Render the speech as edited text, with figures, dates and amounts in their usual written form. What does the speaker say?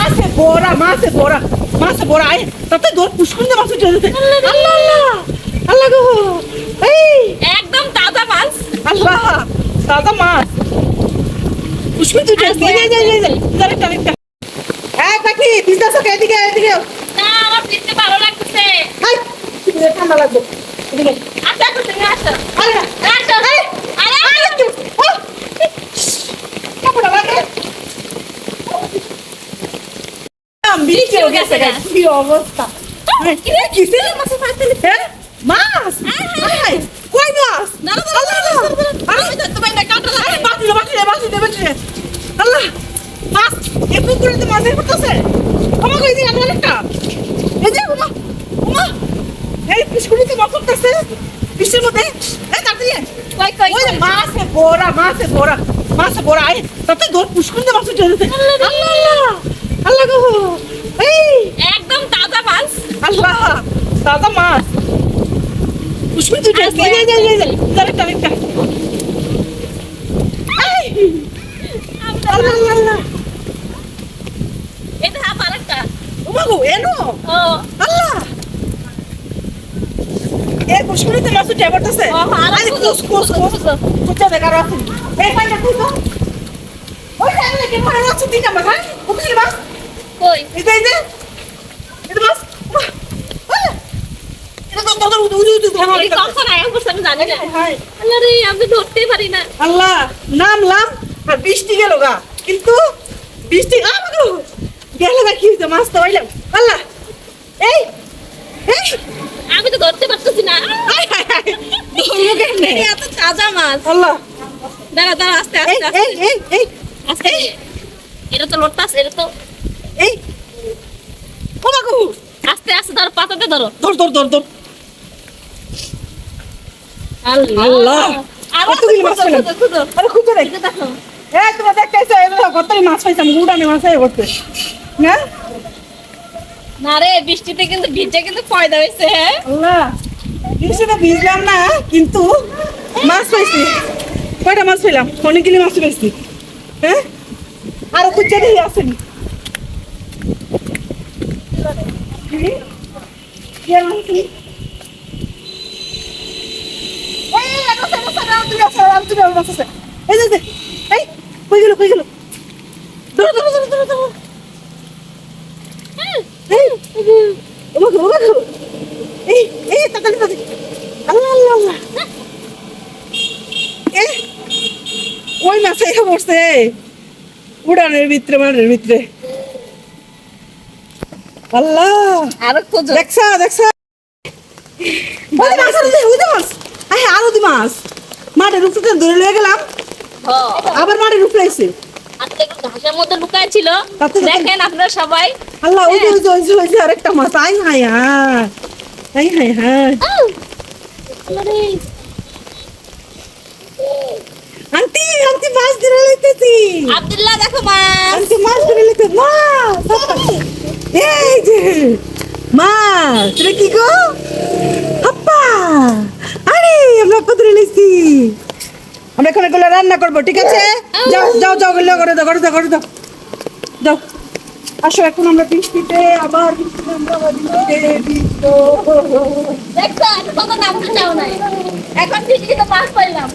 মাছে বড়া আয় তাতে দোর পুষ্কুন্দে মাছ উঠে যেতে আল্লাহ আল্লাহ আল্লাহ গো এই একদম তাজা মাছ। আল্লাহ দাদা মাছ পুষ্কুন্দে উঠে যাই হ্যাঁ কাকি বিজনেস ওকে এদিকে এদিকে না আমার দেখতে ভালো লাগতেছে। হাই ঠান্ডা লাগবে এদিকে আচ্ছা তুমি আসো। আরে না আসো। আরে আরে আরে কি কাপড় লাগে বিড়ি চলে গেছে কি অবস্থা কিসে মাছ ফাইতে হ্যাঁ মাছ কই মাছ না না আরে তো ভাই না কাটা লাগে বাটি আল্লাহ মাছ এ পুকুরে তো মাছের পড়তেছে আমার কই দিন আবার একটা এই যে ওমা এই পুষ্কুরিতে মাছ পড়তেছে পিছের মধ্যে এই তাড়াতাড়ি কই ওই মাছে বড়া আয় তাতে দোর পুষ্কুরিতে মাছ উঠে যেতে আল্লাহ আল্লাহ আল্লাহ গো এই একদম তাজা মাছ। আল্লাহ দাদা মাছ পুষ্কুরিতে উঠে যাই আল্লাহ আল্লাহ এটা আরেকটা। ওমা গো এনো ও আল্লাহ এ পুষ্কুরিতে মাছ উঠে পড়তেছে আরে কোস কোচা দেখা রাখুন এই পাইটা কই তো ওই সামনে কে পড়ে আছে তিনটা মাছ হ্যাঁ ওকে মাছ কই এই যে এটা মাছ এটা তো এই কখন আয়া করছ আমি জানি না। হাই আল্লাহ রে আমি ধরতেই পারি না। আল্লাহ নামলাম আর বৃষ্টি গেল গা কিন্তু বৃষ্টি আমাকে গেল গা কি হইতো মাছ তো হইলাম আল্লাহ এই এই আমি তো ধরতে পারতেছি না। ধরবো কেমনে এত তাজা মাছ। আল্লাহ দাঁড়া দাঁড়া আস্তে এই আস্তে এই এই এই আস্তে। এটা তো লড়তাস এটা তো এই ও মা গো আস্তে আস্তে ধর পাতাতে ধরো। ধর আল্লাহ আল্লাহ আর কতগুলি মাছ পেলাম আরে খুঁজে দেখ দেখো এই তোমরা দেখতেছো এই দেখো কতই মাছ পাইছাম গুড়ানি মাছ আই করতে না না রে বৃষ্টিতে কিন্তু ভিজে কিন্তু পয়দা হয়েছে। হ্যাঁ আল্লাহ বৃষ্টিতে ভিজলাম না কিন্তু মাছ পাইছি কয়টা মাছ পেলাম অনেকগুলি মাছ পাইছি হ্যাঁ আর খুঁজে দিয়ে আসেন এই যে এই কই গেল ধরো এই ওমা গো এই তাড়াতাড়ি আল্লাহ এ ওই মাছ এসে পড়ছে উড়ানের ভিতরে মানের ভিতরে আল্লাহ আর খোঁজো। দেখছা ওই মাছ আরো দি মাছ মাঠের উপরে ধরে লয়ে গেলাম আবার মাঠের উপরে আইছে আজকে একটু ঘাসের মধ্যে লুকায় ছিল। তাতে তো- দেখেন আপনারা সবাই। আল্লাহ ওই যে আরেকটা মাছ হাই আন্টি মাছ ধরে লইতেছি আব্দুল্লাহ দেখো মাছ। আন্টি মাছ ধরে লইতে এই যে মাছ রে কি গো হাপ্পা আরে আমরা ধরে লইছি আমরা এখন এগুলো রান্না করবো ঠিক আছে যাও গেলে করে দাও আসো এখন আমরা বৃষ্টিতে আবার দেখছো আমি কত নামতে চাও নাই। এখন বৃষ্টিতে মাছ পাইলাম।